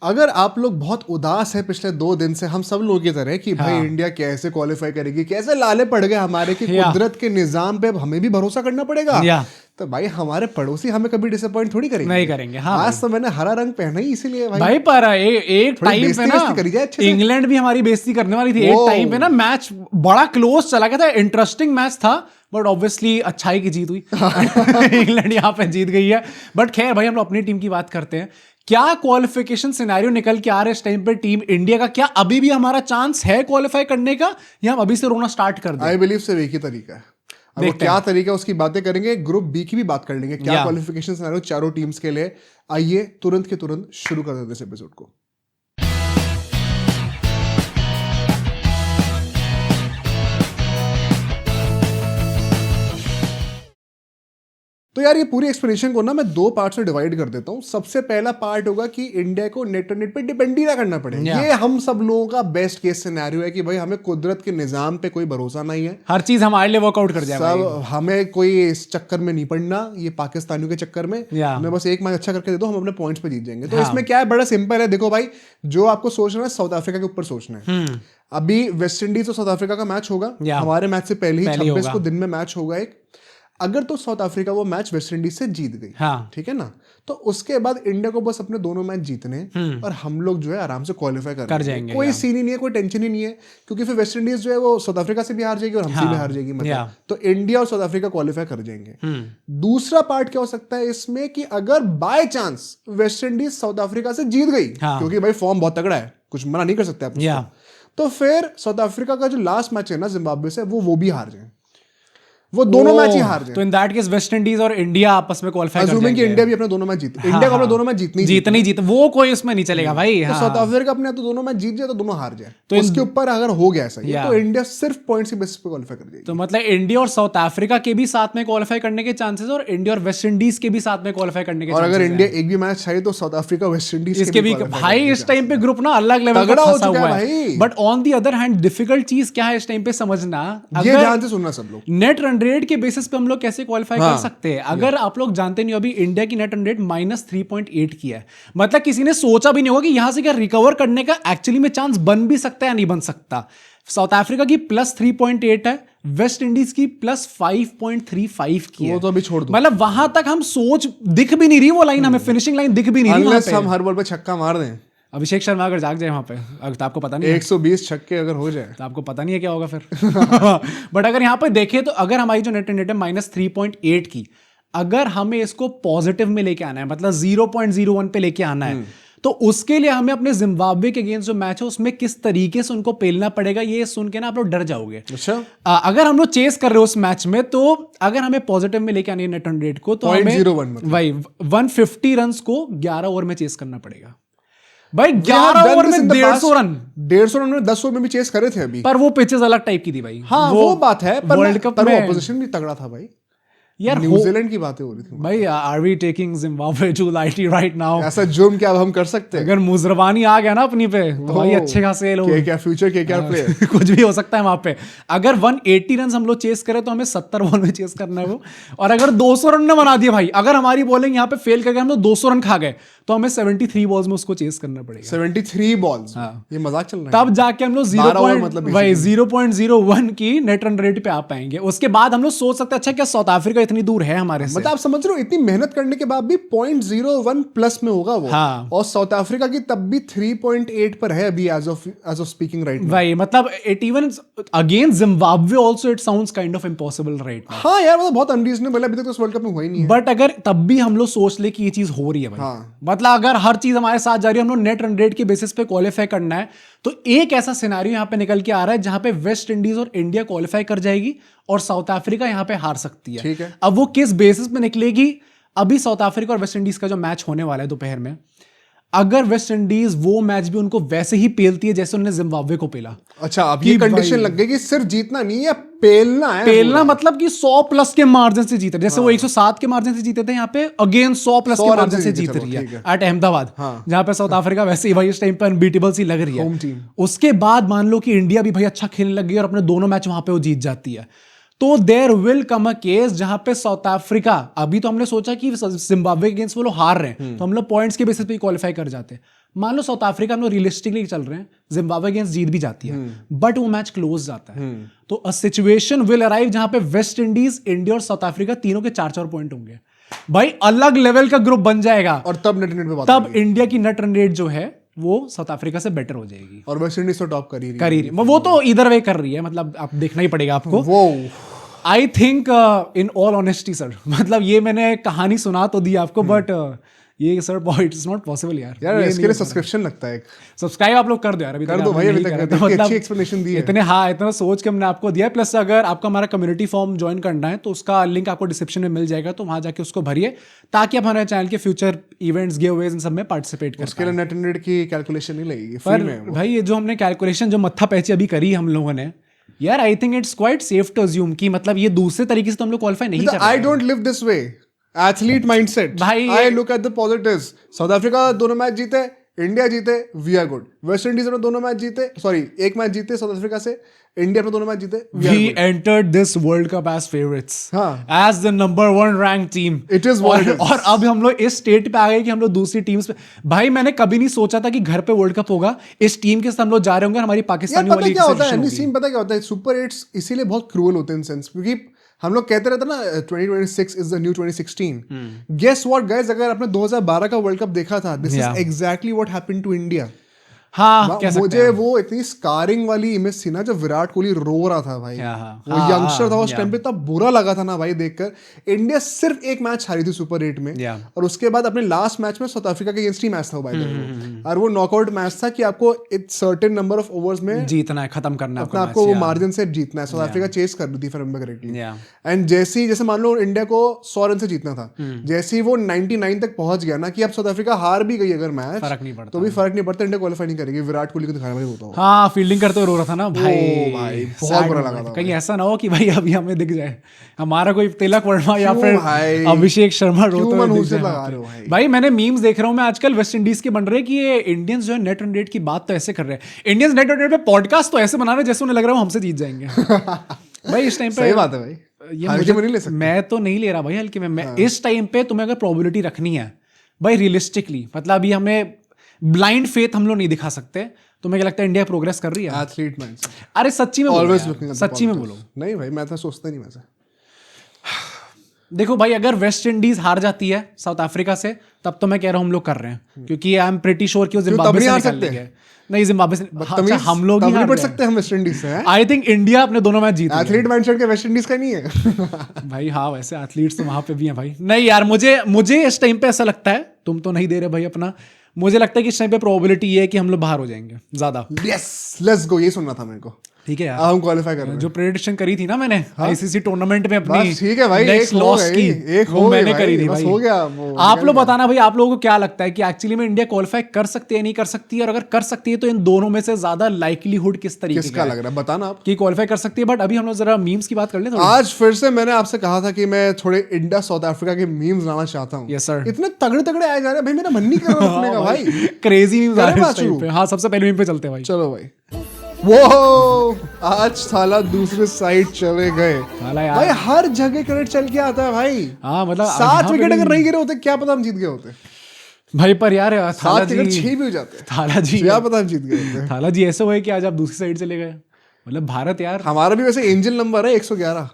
अगर आप लोग बहुत उदास है पिछले 2 दिन से हम सब लोगों की तरह कि भाई हाँ। इंडिया कैसे क्वालिफाई करेगी, कैसे लाले पड़ गए हमारे कि या। कुदरत के निजाम पे अब हमें भी भरोसा करना पड़ेगा, या। तो भाई हमारे पड़ोसी हमें कभी डिसअपॉइंट थोड़ी करेंगे। नहीं करेंगे। हाँ आज भाई। तो मैंने हरा रंग पहना ही इसीलिए भाई। भाई पर एक थोड़ी टाइम पे बेइज्जती करी जाए अच्छे ना से। इंग्लैंड भी हमारी बेइज्जती करने वाली थी। एक वो। टाइम पे ना मैच बड़ा क्लोज चला गया था, इंटरेस्टिंग मैच था, बट ऑब्वियसली अच्छाई की जीत हुई। इंग्लैंड यहाँ पे जीत गई है। बट खैर भाई, हम लोग अपनी टीम की बात करते हैं। क्या क्वालिफिकेशन सिनेरियो निकल के आ रहे इस टाइम पे टीम इंडिया का? क्या अभी भी हमारा चांस है क्वालिफाई करने का, या हम अभी से रोना स्टार्ट कर दें? आई बिलीव सिर्फ एक ही तरीका है। अब वो क्या तरीका है उसकी बातें करेंगे। ग्रुप बी की भी बात कर लेंगे, क्या क्वालिफिकेशन सिनेरियो चारों टीम्स के लिए। आइए तुरंत के तुरंत शुरू कर देते हैं इस एपिसोड को। तो यार ये पूरी एक्सप्लेनेशन को ना मैं 2 पार्ट्स में डिवाइड कर देता हूँ। सबसे पहला पार्ट होगा कि इंडिया को नेट नेट पे डिपेंड ही ना करना पड़े। ये हम सब लोगों का बेस्ट केस सिनेरियो है कि भाई हमें कुदरत के निजाम पे कोई भरोसा नहीं है, हर चीज हमारे लिए वर्कआउट कर जाए सब हमें कोई इस चक्कर में नहीं पड़ना, ये पाकिस्तानियों के चक्कर में। हमें बस एक मैच अच्छा करके दे दो, हम अपने पॉइंट्स पे जीत जाएंगे। तो इसमें क्या है, बड़ा सिंपल है। देखो भाई, जो आपको सोचना है साउथ अफ्रीका के ऊपर सोचना है। अभी वेस्ट इंडीज और साउथ अफ्रीका का मैच होगा, हमारे मैच से पहले ही 26 को दिन में मैच होगा एक। अगर तो साउथ अफ्रीका वो मैच वेस्ट इंडीज से जीत गई, ठीक है ना, तो उसके बाद इंडिया को बस अपने दोनों मैच जीतने और हम लोग जो है आराम से क्वालिफाई कर जाएंगे। कोई सीन ही नहीं है, कोई टेंशन ही नहीं है, क्योंकि फिर वेस्ट इंडीज जो है वो साउथ अफ्रीका से भी हार जाएगी और हमसे भी हार जाएगी, मतलब तो इंडिया और साउथ अफ्रीका क्वालिफाई कर जाएंगे। दूसरा पार्ट क्या हो सकता है इसमें कि अगर by chance West Indies south Africa से जीत गई, क्योंकि भाई फॉर्म बहुत तगड़ा है, कुछ मना नहीं कर सकते आप, तो फिर साउथ अफ्रीका का जो लास्ट मैच है ना जिम्बाब्वे से, वो भी हार जाए, वो दोनों मैच ही हार जाए। तो in that case West Indies और इंडिया आपस में क्वालिफाई कर जाएंगे। कि इंडिया भी अपने दोनों मैच जीते, इंडिया को अपने दोनों मैच जीतनी वो कोई उसमें नहीं चलेगा भाई। तो साउथ अफ्रीका अपने तो दोनों मैच जीत जाए तो दोनों हार जाए, तो उसके ऊपर अगर हो गया ऐसा तो इंडिया सिर्फ पॉइंट्स की बेसिस पे क्वालिफाई कर जाएगी। तो मतलब इंडिया और साउथ अफ्रीका के भी साथ में क्वालिफाई करने के चांसेस, और इंडिया और वेस्ट इंडीज के भी साथ में क्वालिफाई करने के चांसेस। और अगर इंडिया एक भी मैच चाहिए तो साउथ अफ्रीका वेस्ट इंडीज इसके भी भाई इस टाइम पे ग्रुप ना अलग लेवल का फंसा हुआ है। But on the other hand difficult चीज क्या है इस टाइम पे समझना, ये ध्यान से सुनना सब लोग, नेट रन रेट के बेसिस पे हम लोग कैसे क्वालिफाई कर सकते हैं। अगर आप लोग जानते नहीं, अभी इंडिया की नेट रन रेट -3.8 की है, मतलब किसी ने सोचा भी नहीं होगा कि यहां से क्या रिकवर करने का एक्चुअली में चांस बन भी सकता है या नहीं बन सकता। साउथ अफ्रीका की +3.8 है, वेस्ट इंडीज की +5.35 की है। वो तो अभी छोड़ दो, मतलब वहां तक हम सोच दिख भी नहीं रही वो लाइन, हमें फिनिशिंग लाइन दिख भी नहीं रही वहां पे। हम हर बॉल पे छक्का मार दें, अभिषेक शर्मा अगर जाग जाए वहां पे, अगर तो आपको पता नहीं 120 छक्के अगर हो जाए तो आपको पता नहीं है क्या होगा फिर। बट अगर यहाँ पे देखें तो अगर हमारी जो नेट है -3.8 की, अगर हमें इसको पॉजिटिव में लेके आना है, मतलब 0.01 पे लेके आना है, तो उसके लिए हमें अपने जिम्बाब्वे के अगेंस्ट जो मैच है उसमें किस तरीके से उनको पेलना पड़ेगा, ये सुन के ना आप लोग डर जाओगे। अच्छा, अगर हम लोग चेस कर रहे हो उस मैच में, तो अगर हमें पॉजिटिव में लेके आनी है नेट रन रेट को, तो हमें वही 150 रन को 11 ओवर में चेस करना पड़ेगा। भाई 11 ओवर में 150 रन, 150 रन में 10 ओवर में भी चेस करे थे अभी, पर वो पिचेस अलग टाइप की थी भाई। हाँ वो बात है, पर वर्ल्ड कप में ऑपोजिशन भी तगड़ा था भाई। यार न्यूजीलैंड की बातें हो रही थी भाई। Are we taking Zimbabwe too lightly right now? ऐसा जुर्म क्या अब हम कर सकते हैं? अगर मुजरबानी आ गया ना अपनी पे, तो भाई अच्छे खासे लोग क्या फ्यूचर क्या प्लेयर कुछ भी हो सकता है वहां पे। अगर 180 रन हम लोग चेस करें तो हमें 70 बॉल में चेस करना है वो। और अगर 200 रन ने बना दिया भाई, अगर हमारी बॉलिंग यहाँ पे फेल करके हम लोग 200 रन खा गए, तो हमें 73 बॉल्स में उसको चेस करना पड़ेगा। 73 बॉल्स? ये मजाक चल रहा है। तब जाके हम लोग 0.01 की नेट रन रेट पे आ पाएंगे। उसके बाद हम लोग सोच सकते हैं अच्छा क्या साउथ अफ्रीका इतनी दूर है हमारे से? मतलब आप समझ रहे हो, इतनी मेहनत करने के बाद भी 0.01 प्लस में होगा वो। और साउथ अफ्रीका की तब भी 3.8 पर है अभी as of speaking right now. भाई मतलब it even against Zimbabwe also it sounds kind of impossible right now. हाँ यार, मतलब बहुत अनरीजनेबल है, अभी तक तो इस वर्ल्ड कप में हुआ ही नहीं है। बट अगर तब भी हम लोग सोच ले कि ये चीज हो रही है भाई, मतलब अगर हर चीज हमारे साथ जा रही है, हम लोग नेट रन रेट के बेसिस पे क्वालिफाई करना है, तो एक ऐसा सिनेरियो यहां पे निकल के आ रहा है जहां पे वेस्ट इंडीज और इंडिया क्वालिफाई कर जाएगी और साउथ अफ्रीका यहां पे हार सकती है। ठीक है, अब वो किस बेसिस पे निकलेगी? अभी साउथ अफ्रीका और वेस्ट इंडीज का जो मैच होने वाला है दोपहर में, अगर वेस्ट इंडीज वो मैच भी उनको वैसे ही पेलती है जैसे उन्होंने जिम्बाब्वे को पेला। अच्छा, अब ये कंडीशन लग गई कि सिर्फ जीतना नहीं है, पेलना है। पेलना मतलब कि 100+ के मार्जिन से जीते, जैसे वो 107 के मार्जिन से जीते थे, यहाँ पे अगेन 100+ के मार्जिन से जीत रही है एट अहमदाबाद, जहां पे साउथ अफ्रीका वैसे ही भाई इस टाइम पे अनबीटेबल सी लग रही है। उसके बाद मान लो कि इंडिया भी भाई अच्छा खेलने लग गई और अपने दोनों मैच वहां पे वो जीत जाती है, तो there will come a case जहां पे साउथ अफ्रीका, अभी तो हमने सोचा कि जिम्बाब्वे के अगेंस्ट वो लोग हार रहे हैं, तो हम लोग पॉइंट्स के बेसिस पे क्वालिफाई कर जाते हैं, मान लो साउथ अफ्रीका हम लोग रियलिस्टिकली चल रहे हैं, जिम्बाब्वे अगेंस्ट जीत भी जाती है, बट वो मैच क्लोज जाता है, तो अ सिचुएशन विल अराइव जहां पे वेस्ट इंडीज, इंडिया और साउथ अफ्रीका तीनों के 4-4 पॉइंट होंगे भाई, अलग लेवल का ग्रुप बन जाएगा, और तब नेट पे बात तब इंडिया की नेट रन रेट जो है वो साउथ अफ्रीका से बेटर हो जाएगी। और वेस्ट इंडीज तो टॉप कर ही रही है, वो तो इधर वे कर रही है, मतलब आप देखना ही पड़ेगा आपको। वो I think in all honesty sir, मतलब ये मैंने कहानी सुना तो दी आपको, बट ये सर इट्स नॉट पॉसिबल यार इसके लिए सब्सक्रिप्शन लगता है, सब्सक्राइब आप लोग कर दो यार, अभी कर दो भाई, अभी तक मतलब अच्छी एक्सप्लेनेशन दी है इतने, हाँ इतना सोच के हमने आपको दिया है। प्लस अगर आपको हमारा कम्युनिटी फॉर्म ज्वाइन करना है तो उसका लिंक आपको डिस्क्रिप्शन में मिल जाएगा, तो वहां जाके उसको भरिए ताकि आप हमारे चैनल के फ्यूचर इवेंट्स, गिवअवेज इन सब में पार्टिसिपेट कर। उसके लिए नेट रेट की कैलकुलेशन नहीं लगेगी पर भाई ये जो हमने कैलकुलेशन जो मत्था पैची अभी करी हम लोगों ने यार, I think it's quite safe to assume कि मतलब ये दूसरे तरीके से तो हम लोग क्वालिफाई नहीं कर रहे। I don't live this way, athlete mindset भाई, I look at the positives. South Africa दोनों मैच जीते, इंडिया जीते, we are good. West Indies ने दोनों मैच जीते, सॉरी एक मैच जीते साउथ अफ्रीका से, इंडिया ने दोनों मैच जीते, we entered this world cup as favourites, as the number 1 rank team. It is और अब हम लोग इस स्टेट पे आ गए कि हम लोग दूसरी टीम्स पे, भाई मैंने कभी नहीं सोचा था कि घर पे वर्ल्ड कप होगा, इस टीम के साथ हम लोग जा रहे होंगे, हमारी पाकिस्तानी वाली क्या होता है सीन पता क्या होता है, सुपर 8 इसीलिए बहुत क्रूअल होते हैं इन सेंस, क्योंकि हम लोग कहते रहते ना 2026 is the new 2016। Guess what guys, अगर आपने 2012 का वर्ल्ड कप देखा था, this is exactly what happened to India. हाँ, मुझे वो इतनी स्कारिंग वाली इमेज थी ना जब विराट कोहली रो रहा था भाई, वो यंगस्टर था उस टाइम पे, तब बुरा लगा था ना भाई देखकर। इंडिया सिर्फ एक मैच हारी थी सुपर 8 में, और उसके बाद अपने लास्ट मैच में साउथ अफ्रीका के अगेंस्ट ही मैच था भाई, और वो नॉकआउट मैच था कि आपको एक सर्टेन नंबर ऑफ ओवर्स में जीतना है, खत्म करना है अपना, आपको वो मार्जिन से जीतना है। साउथ अफ्रीका चेस कर रही थी फॉर करेक्टली, एंड जैसे मान लो इंडिया को 100 रन से जीतना था, जैसे ही वो 99 तक पहुंच गया ना कि अब साउथ अफ्रीका हार भी गई अगर मैच, तो भी फर्क नहीं पड़ता, इंडिया क्वालिफाई नहीं करेगी। विराट कोहली को दिखाया भाई होता है, हाँ फील्डिंग करते हुए रो रहा था ना भाई, बहुत बुरा लगा था। कहीं ऐसा ना हो कि भाई अभी हमें दिख जाए हमारा कोई तिलक वर्मा या फिर अभिषेक शर्मा रोते हुए। भाई मैंने मीम्स देख रहा हूँ मैं आजकल, वेस्ट इंडीज के बन रहे कि ये इंडियंस जो है नेट रन रेट की बात तो ऐसे कर रहे हैं, इंडियंस नेट रन रेट पे पॉडकास्ट तो ऐसे बना रहे जैसे उन्हें लग रहा है हमसे जीत जाएंगे। भाई इस टाइम पे सही बात है भाई, ये मुझे नहीं ले सकते, मैं तो नहीं ले रहा भाई हल्के में, मैं इस टाइम पे तुम्हें अगर प्रोबेबिलिटी रखनी है भाई रियलिस्टिकली, मतलब अभी हमें ब्लाइंड फेथ हम लोग नहीं दिखा सकते, तो मुझे लगता है इंडिया प्रोग्रेस कर रही है। एथलीट माइंडसेट, अरे सच्ची में ऑलवेज बोलो, सच्ची में बोलो। नहीं भाई मैं तो सोचता नहीं वैसे। देखो भाई अगर वेस्ट इंडीज हार जाती है साउथ अफ्रीका से, तब तो मैं कह रहा हूँ हम लोग कर रहे हैं, क्योंकि आई एम प्रीटी श्योर कि वो जिम्बाब्वे से निकल लेंगे। नहीं जिम्बाब्वे से हम लोग ही पड़ सकते हैं, हम वेस्ट इंडीज से। आई थिंक इंडिया अपने दोनों मैच जीत, एथलीट माइंडसेट के वेस्ट इंडीज का नहीं है भाई। हाँ वैसे एथलीट्स तो वहां पे भी हैं भाई। नहीं यार मुझे इस टाइम पे ऐसा लगता है, तुम तो नहीं दे रहे भाई अपना, मुझे लगता है कि इस टाइम पे प्रोबेबिलिटी ये है कि हम लोग बाहर हो जाएंगे ज्यादा। यस लेट्स गो, ये सुनना था मेरे को। ठीक है यार, हम क्वालिफाई कर रहे हैं। जो प्रेडिक्शन करी थी ना मैंने आईसीसी टूर्नामेंट में अपनी, ठीक है भाई, नेक्स्ट लॉस की, वो मैंने करी थी भाई, हो गया। आप लोग बताना भाई, आप लोगों को क्या लगता है कि एक्चुअली में इंडिया क्वालिफाई कर सकती है नहीं कर सकती है, और अगर कर सकती है तो इन दोनों में से ज्यादा लाइकलीहुड किस तरीके किसका लग रहा है, बताना आप कि क्वालिफाई कर सकती है। बट अभी हम लोग जरा मीम्स की बात कर ले। आज फिर से मैंने आपसे कहा था कि मैं थोड़े इंडिया साउथ अफ्रीका के मीम्स लाना चाहता हूँ। यस सर, इतने तगड़े तगड़े आए जा रहे हैं भाई, मेरा मन नहीं कर रहा रखने का भाई, क्रेजी मीम्स आ रहे हैं इस टाइम पे। हाँ सबसे पहले मीम पे चलते हैं भाई, चलो भाई। वो आज साला दूसरे साइड चले गए भाई, हर जगह क्रिकेट चल के आता है भाई। हाँ मतलब 7 विकेट अगर नहीं गिरे होते क्या पता हम जीत गए होते भाई। पर यार 7 विकेट 6 भी हो जाते, थाला जी क्या पता हम जीत गए होते। थाला जी ऐसे हुए कि आज आप दूसरी साइड चले गए, मतलब भारत यार। हमारा भी वैसे एंजल नंबर है 111,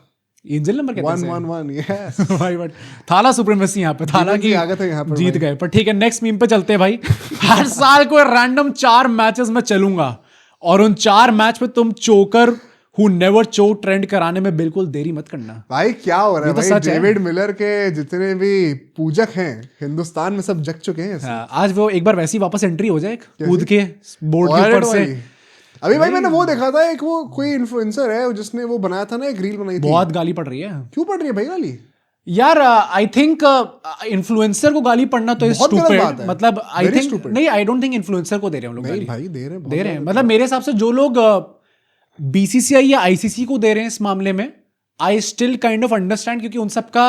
एंजल नंबर 111 यस भाई। बट थाला सुप्रीमेसी यहाँ पे, थाला की आगत है यहाँ पे, जीत गए। पर ठीक है नेक्स्ट मीम पे चलते हैं भाई। हर साल को रैंडम 4 मैचेस में चलूंगा, और उन 4 मैच में तुम चोकर हु नेवर चोक ट्रेंड कराने में बिल्कुल देरी मत करना। भाई क्या हो रहा है भाई, डेविड मिलर के जितने भी पूजक हैं हिंदुस्तान में सब जग चुके हैं। आज वो एक बार वैसी वापस एंट्री हो जाए कूद के बोर्ड के ऊपर से। अभी भाई मैंने वो देखा था, एक वो कोई इन्फ्लुएंसर है जिसने वो बनाया था ना, एक रील बनाई थी। बहुत गाली पड़ रही है। क्यों पड़ रही है भाई गाली यार? आई थिंक इन्फ्लुएंसर को गाली पढ़ना तो स्टूपिड, मतलब आई थिंक नहीं, आई डोंट थिंक इन्फ्लुएंसर को दे रहे हैं हम लोग गाली। भाई दे रहे हैं मतलब मेरे हिसाब से जो लोग बीसीसीआई या आईसीसी को दे रहे हैं इस मामले में, I still kind of understand, क्योंकि उन सबका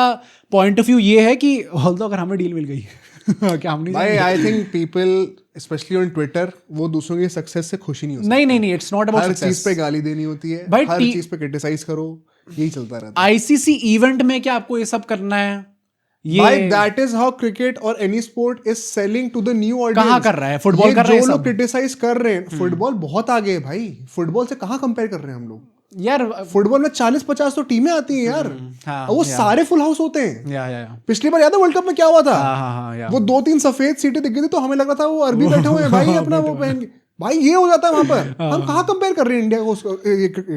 पॉइंट ऑफ व्यू ये है कि ऑल्दो अगर हमें डील मिल गई क्या हम नहीं भाई, I think people specially on Twitter वो दूसरों की सक्सेस से खुशी नहीं होती। नहीं इट्स नॉट अबाउट सक्सेस। हर चीज पे गाली देनी होती है भाई, हर चीज पे क्रिटिसाइज करो, यही चलता रहता है। आईसीसी इवेंट में क्या आपको ये सब करना है, भाई दैट इज हाउ क्रिकेट और any sport is selling to the new audience. कहाँ कर रहा है फुटबॉल कर रहा है, जो लोग क्रिटिसाइज कर रहे हैं फुटबॉल बहुत आगे है भाई, फुटबॉल से कहाँ कंपेयर कर रहे हैं हम लोग यार। फुटबॉल में 40-50 तो टीमें आती हैं यार, और वो सारे फुल हाउस होते हैं। पिछली बार याद है वर्ल्ड कप में क्या हुआ था, वो 2-3 सफेद सीटें दिख गई थी तो हमें लग रहा था वो अरबी बैठे हुए हैं भाई अपना वो पहन के, भाई ये हो जाता है वहां पर। हम कहाँ कंपेयर कर रहे हैं इंडिया को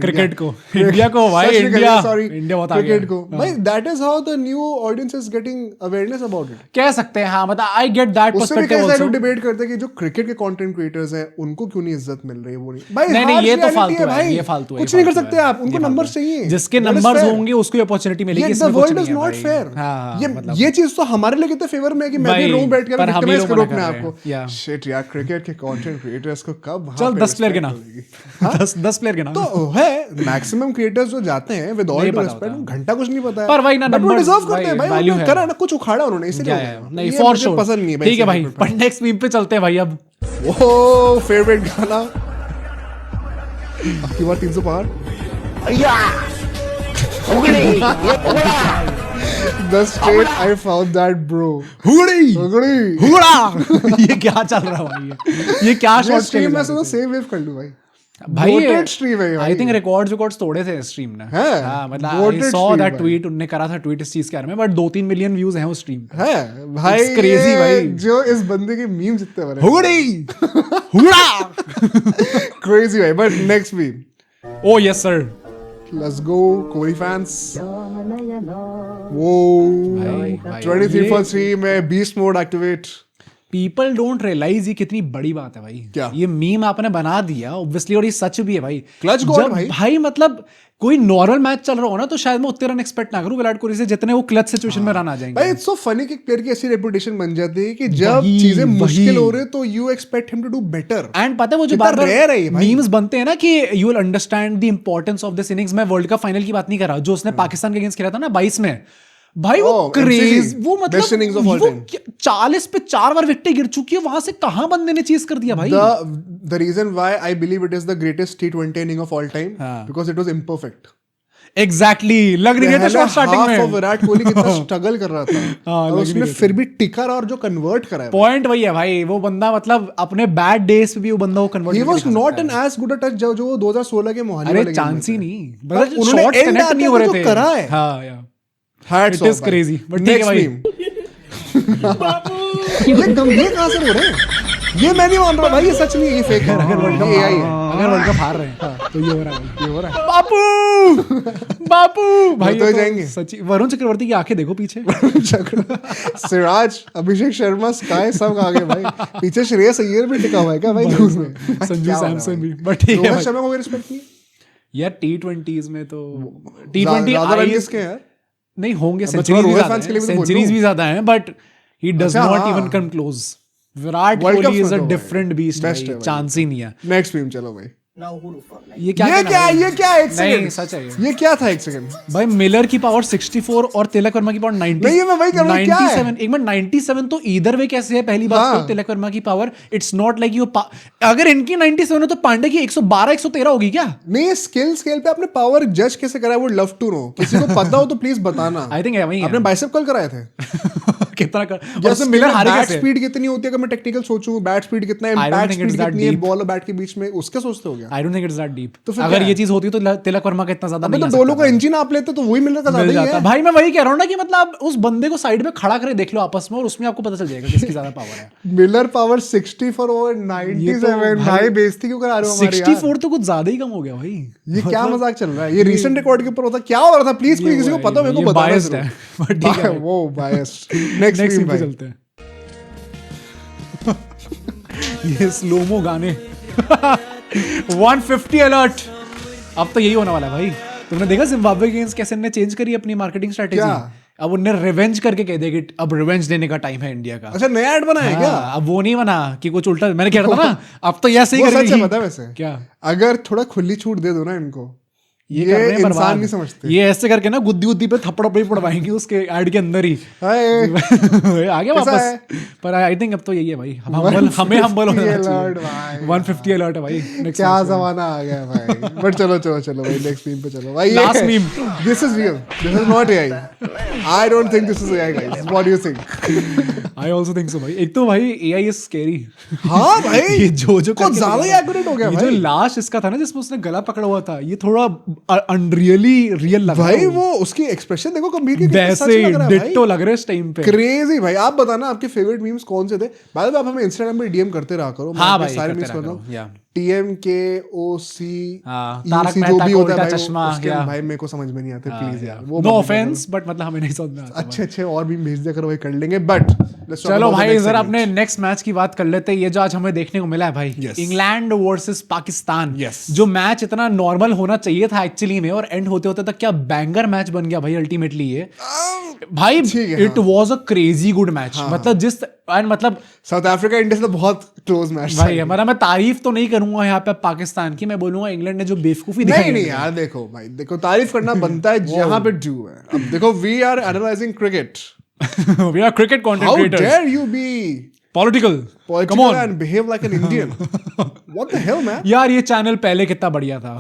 क्रिकेट को, इंडिया को भाई, इंडिया बहुत आगे क्रिकेट को भाई। That is how the new audience is getting awareness about it, कह सकते हैं। हाँ मतलब I get that perspective also. Debate करते हैं कि जो क्रिकेट के कंटेंट क्रिएटर्स हैं उनको क्यों नहीं इज्जत मिल रही है, वो नहीं भाई। नहीं ये तो फालतू है, ये फालतू है, कुछ नहीं कर सकते आप, उनको नंबर्स चाहिए, जिसके नंबर्स होंगे उसको अपॉर्चुनिटी मिलेगी। The world is not fair. ये चीज तो हमारे लिए कितने फेवर में है कि मैं भी रूम बैठ कर विक्टिमाइज करूं अपने आप को। शिट यार, क्रिकेट के कंटेंट क्रिएटर्स को कब चल 10 प्लेयर के नाम, 10 प्लेयर के नाम तो है। मैक्सिमम क्रिएटर्स जो जाते हैं विद ऑल रिस्पेक्ट, घंटा कुछ नहीं पता है, पर भाई ना नंबर डिजर्व करते हैं भाई, उन्होंने करा ना, कुछ उखाड़ा उन्होंने, इसलिए नहीं फॉर श्योर पसंद नहीं है। ठीक है भाई, पर नेक्स्ट मीम पे चलते हैं भाई। अब ओ फेवरेट गाना आपकी बार 300 पार The straight I found that bro. हुगड़ा ये क्या चल रहा है भाई, ये क्या शॉट स्ट्रीम में सुनो सेव वेव कर लूं भाई। भाई स्ट्रीम है आई थिंक रिकॉर्ड्स तोड़े थे स्ट्रीम ने। हां मतलब आई सॉ दैट ट्वीट, उन्होंने करा था ट्वीट इस चीज के बारे में, बट 2-3 मिलियन व्यूज हैं उस स्ट्रीम पे। है भाई, क्रेजी भाई, जो इस बंदे के मीम जितने बने हुगड़ा क्रेजी भाई। But next meme, oh yes sir, let's go Kohli fans. वो 23 में beast mode activate. People don't realise ये कितनी बड़ी बात है भाई। क्या? ये मीम आपने बना दिया ऑब्वियसली, और ये सच भी है भाई। क्लच गॉड भाई मतलब कोई नॉर्मल मैच चल रहा हो ना तो शायद मैं उतने रन एक्सपेक्ट ना करूं विराट कोहली से जितने वो क्लच सिचुएशन में रन आ जाएंगे। भाई इट्स सो फनी कि प्लेयर की ऐसी रेपुटेशन बन जाती है कि जब चीजें मुश्किल हो रही है तो you expect him to do better. And पता है वो जो बार-बार मीम्स बनते हैं ना कि you will understand the importance of this innings. मैं वर्ल्ड कप फाइनल की बात नहीं कर रहा, जो उसने पाकिस्तान के अगेंस्ट खेला था ना 22 में भाई, वो क्रेज, वो मतलब वो 40 पे 4 बार विकेट गिर चुकी है, वहां से कहां बंदे ने चीज कर दिया भाई। The reason why I believe it is the greatest T20 inning of all time because it was imperfect. Exactly, लग रही है शॉट स्टार्टिंग में विराट कोहली कितना स्ट्रगल कर रहा था और उसने फिर भी टिका और जो कन्वर्ट करा है। पॉइंट वही है भाई, वो बंदा मतलब अपने बैड डेज पे भी वो बंदा वो कन्वर्ट ही was not an as good a touch जो 2016 के मोहाली वाले चांस ही नहीं, मतलब शॉट्स कनेक्ट नहीं हो रहे थे। करा है हां यार, Hats off crazy, but ठीक है भाई। ये गंभीर कहां से हो रहे हैं? ये मैं नहीं मान रहा भाई, ये सच नहीं है, ये फेक है। अगर वर्ल्ड कप एआई है, अगर वर्ल्ड कप हार रहे हैं तो ये हो रहा है, ये हो रहा है। बापू भाई तो जाएंगे सच्ची। वरुण चक्रवर्ती की आंखें देखो पीछे, सिराज, अभिषेक शर्मा, स्काई सब आ गए भाई। पीछे श्रेयस अय्यर भी टिका हुआ है क्या भाई दूर में, संजू सैमसन भी। बट ठीक है, रोहित शर्मा को कोई रिस्पेक्ट नहीं यार। T20s में तो T20 किसके यार नहीं होंगे, सेंचुरीज भी ज्यादा हैं, but he does not even come close. Virat Kohli is a different beast, chance ही नहीं है। नेक्स्ट मीम चलो भाई। ये क्या एक सेकंड, सच है ये क्या था? एक सेकंड भाई, मिलर की पावर 64 और तिलक वर्मा की पावर 90। नहीं मैं वही कर रहा हूं, क्या है? 97 एक मिनट, 97 तो इधर वे कैसे है? पहली बात तो तिलक वर्मा की power, it's not like you, अगर इनकी 97 है तो पांडे की 112 113 होगी क्या? नहीं, स्केल पे आपने पावर जज कैसे करा है? वो लव टू नो, किसी को पता हो तो प्लीज बताना। आई थिंक वही आपने बाइसेप कॉल कराए थे कितना कर, जैसे मिलर हारे कैसे? स्पीड कितनी होती है? अगर मैं टेक्निकल सोचूं, बैट स्पीड कितना है, इम्पैक्ट स्पीड कितनी है बॉल और बैट के बीच में, उसके सोचते हो गया? I don't think it's that deep. तो अगर ये चीज होती तो तिलक वर्मा का इतना ज्यादा नहीं, तो डोलो का इंजन आप लेते तो वही मिलर का ज्यादा ही है भाई। मैं वही कह रहा हूं ना कि मतलब उस बंदे को साइड में खड़ा करके देख लो आपस में, और उसमें आपको पता चल जाएगा किसकी ज्यादा पावर है। मिलर पावर 64 ओवर 97 भाई, बेइज्जती क्यों करा रहे हो हमारी? 64 तो कुछ ज्यादा ही कम हो गया भाई। ये क्या मजाक चल रहा है? ये रीसेंट रिकॉर्ड के ऊपर होता क्या हो रहा था? प्लीज कोई किसी को पता हो मेरे को बताना है, बट ठीक है वो बायस्ड। नेक्स्ट मीम पे चलते हैं। ये स्लोमो गाने 150 अलर्ट, अब तो यही होने वाला है भाई। तुमने देखा जिम्बाब्वे के अगेंस्ट कैसे इन्होंने चेंज करी अपनी मार्केटिंग स्ट्रेटेजी? अब उन्हें रिवेंज करके कह दिया कि अब रिवेंज देने का टाइम है इंडिया का। अच्छा, नया ऐड बना है क्या? अब वो नहीं बना कि कुछ उल्टा, मैंने कह रहा था ना, अब तो ऐसे ही करेंगे। पता है वैसे क्या, अगर थोड़ा खुली छूट दे दो ना इनको, ये कर रहे हैं इंसान बर्बाद। नहीं समझते। ये ऐसे करके ना गुद्दी पे थप्पड़ पे पड़वाएंगे उसके ऐड के अंदर ही आगे वापस। पर आई थिंक अब तो यही है भाई, हमें हम्बल होना चाहिए। 150 अलर्ट है भाई, क्या जमाना आ गया भाई। बट चलो भाई नेक्स्ट मीम पे चलो भाई। Last meme. This is real, this is not AI. I don't think this is AI guys, what do you think? I also think so भाई। एक तो भाई एआई इज स्कैरी। हाँ भाई ये जो कुछ ज्यादा ही एक्यूरेट हो गया ये भाई। जो लास्ट इसका था ना जिसमें उसने गला पकड़ा हुआ था, ये थोड़ा अनरियली रियल लग रहा भाई है। वो उसकी एक्सप्रेशन देखो गंभीर के कितना सच वैसे लग रहा है भाई। डिट्टो लग रहे इस टाइम पे। क्रेजी भाई। आप बताना आपके फेवरेट मीम्स कौन से थे। बाद में आप हमें इंस्टाग्राम पे डीएम करते रहा करो। हाँ मैं भाई, सारे करते मीम्स रहा करता करो, या। हूँ। TMKOC तारक जो मेहता भी का होता है उल्टा भाई चश्मा, उसके या। भाई मेरे को समझ में नहीं आते प्लीज यार। वो नो ऑफेंस, बट मतलब हमें नहीं समझ में आता। अच्छे और भी भेज दिया करो भाई, कर लेंगे। बट चलो भाई जरा अपने नेक्स्ट मैच की बात कर लेते हैं। ये जो आज हमें देखने को मिला है भाई, Yes. England versus Pakistan. Yes. जो मैच इतना नॉर्मल होना चाहिए था एक्चुअली में, और एंड होते होते तक क्या बैंगर मैच बन गया भाई अल्टीमेटली ये। भाई it was a crazy good match. मतलब जिस मतलब साउथ अफ्रीका इंडिया से तो बहुत क्लोज मैच भाई हमारा, मैं तारीफ तो नहीं करूंगा यहाँ पे पाकिस्तान की, मैं बोलूंगा इंग्लैंड ने जो बेवकूफी दिखाई। नहीं यार देखो भाई, देखो तारीफ करना बनता है जहां पे ड्यू है। अब देखो we are analysing cricket, we are cricket content how creators. Dare you be political come on and behave like an Indian? What the hell man? यार, ये चैनल पहले कितना बढ़िया था,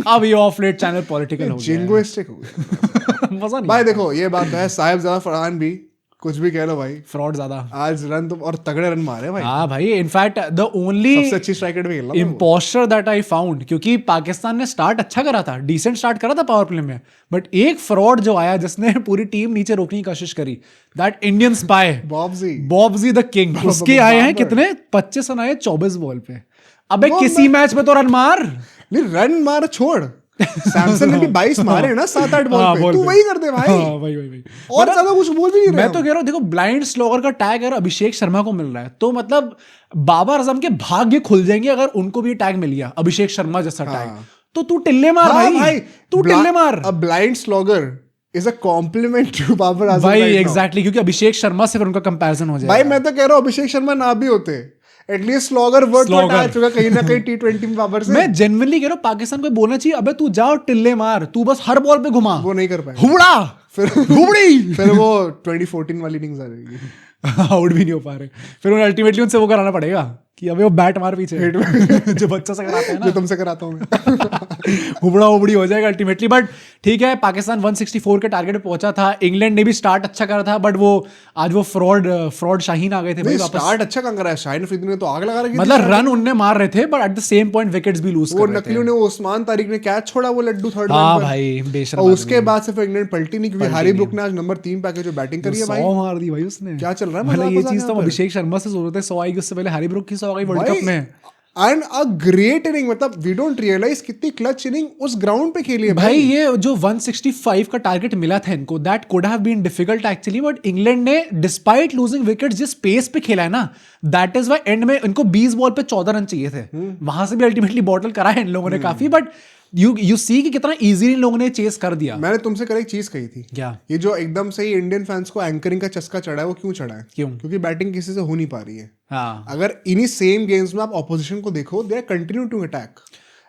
अब ये ऑफ लेट चैनल पॉलिटिकल हो गया है। जिंगोइस्टिक हो गया मजा नहीं भाई। देखो ये बात है, साहिबजादा फरहान भी कुछ भी कह लो भाई, फ्रॉड ज्यादा। आज रन तो और तगड़े रन मारे भाई। हाँ भाई, इनफैक्ट द ओनली सबसे अच्छी स्ट्राइक रेट में खेला था वो। इम्पोस्टर दैट आई फाउंड, क्योंकि पाकिस्तान ने स्टार्ट अच्छा करा था, डिसेंट स्टार्ट करा था पावर प्ले में, बट एक फ्रॉड जो आया जिसने पूरी टीम नीचे रोकने की कोशिश करी, that Indian spy Bobji the king. उसके आए हैं कितने, 25 रन आए 24 बॉल पे। अबे किसी मैच में तो रन मार। नहीं रन मार छोड़, सैमसन ने भी 22 मारे ना 7-8 बॉल पे, तू वही कर दे भाई। भाई और ज्यादा कुछ बोल भी नहीं रहा। मैं तो कह रहा हूँ देखो, ब्लाइंड स्लोगर का टैग अगर अभिषेक शर्मा को मिल रहा है तो मतलब बाबर आजम के भाग्य खुल जाएंगे अगर उनको भी टैग मिल गया, अभिषेक शर्मा जैसा टैग। तो तू टिल्ले मार भाई, तू टिल्ले मार। A blind slogger is a compliment to Babar Azam भाई एग्जैक्टली, क्योंकि अभिषेक शर्मा से फिर उनका कंपैरिजन हो जाएगा। भाई मैं तो कह रहा हूँ अभिषेक शर्मा ना भी होते, एटलीस्ट स्लॉगर वर्ड तो आ चुका कहीं ना कहीं T20 में बाबर से। मैं जेन्युइनली कह रहा हूँ पाकिस्तान को बोलना चाहिए, अबे तू जाओ टिल्ले मार, तू बस हर बॉल पे घुमा। वो नहीं कर पाए, हुबड़ा फिर हुबड़ी फिर वो 2014 वाली इनिंग्स आ जाएगी। आउट भी नहीं हो पा रहे, फिर उन्हें अल्टीमेटली उनसे वो कराना पड़ेगा कि अबे वो बैट मार पीछे जो बच्चा से कराते हैं ना, जो तुमसे कराता हूँ मैं। हुबड़ा हुबड़ी हो जाएगा अल्टीमेटली। बट ठीक है, पाकिस्तान 164 के टारगेट पे पहुंचा था। इंग्लैंड ने भी स्टार्ट अच्छा करा था, बट वो आज वो फ्रॉड शाहीन आ गए थे भाई वापस। स्टार्ट अच्छा कहाँ करा है शाहीन अफरीदी ने, तो आग लगा रखी थी। मतलब रन उनने मार रहे थे, but at the same point wickets भी लूज कर रहे थे। वो नकलियों ने उस्मान तारिक ने कैच छोड़ा, वो लड्डू थर्ड हाँ रन पर। भाई बेशर्म। और उसके बाद से फिर इंग्लैंड पल्टी नहीं, क्योंकि हैरी ब्रुक ने आज नंबर 3 पे आके जो बैटिंग करी है भाई, 100 मार दी भाई उसने। क्या चल रहा है मतलब ये मजाक चीज तो यहाँ पर? अभिषेक शर्मा से जरूरत है 100 आएगी, उससे पहले हैरी ब्रुक की 100 आ गई वर्ल्ड कप में। एंड अ ग्रेट इनिंग, मतलब वी डोंट रियलाइज कितनी क्लच इनिंग उस ग्राउंड पे खेली है भाई। ये जो 165 का टारगेट मिला था इनको, that could have been difficult actually, but England ने डिस्पाइट लूजिंग विकेट जिस पेस पे खेला है ना, दैट इज व्हाई एंड में इनको 20 बॉल पे 14 रन चाहिए थे। वहां से भी अल्टीमेटली बॉटल करा है इन लोगों ने काफी, बट यू सी कि कितना इजीली इन लोगों ने चेस कर दिया। मैंने तुमसे कल एक चीज कही थी, क्या? ये जो एकदम से ही इंडियन फैंस को एंकरिंग का चस्का चढ़ा है, वो क्यों चढ़ा है? क्यों? क्योंकि बैटिंग किसी से हो नहीं पा रही है। हाँ अगर इन्हीं सेम गेम्स में आप ऑपोजिशन को देखो, they are continue to attack.